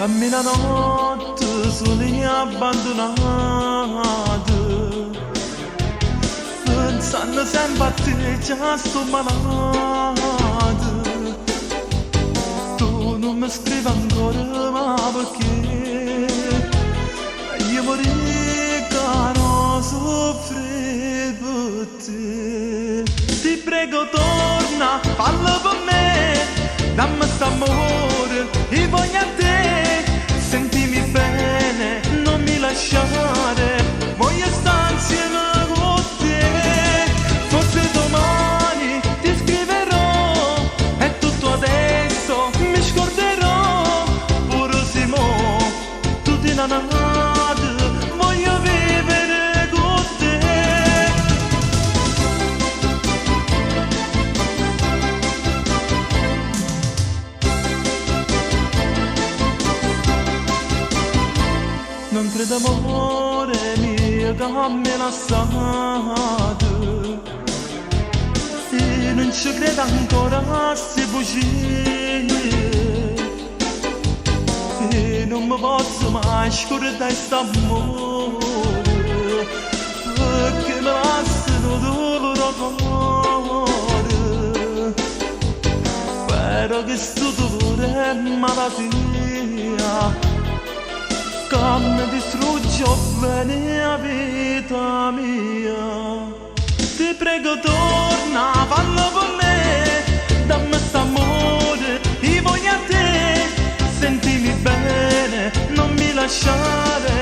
Cammina notte soli abbandonati, pensando sempre a te già sto malato. Tu non mi scrivi ancora ma perché io morì caro soffri per te. Ti prego torna, fallo per me, dammi st'amore, io voglio a te. Sentimi bene, non mi lasciare, voglio stare insieme con te. Forse domani ti scriverò, è tutto adesso, mi scorderò. Pure Simo, tu ti innamorati, voglio vivere con te. Non credo amore mio che mi lasciate, e non ci credo ancora a queste bugie, e non mi posso mai scordare quest'amore, perché mi lasciano dolore, però che sto dolore è malattia che mi distrugge bene la vita mia. Ti prego torna, fallo per me, dammi st'amore, io voglio a te. Sentimi bene, non mi lasciare,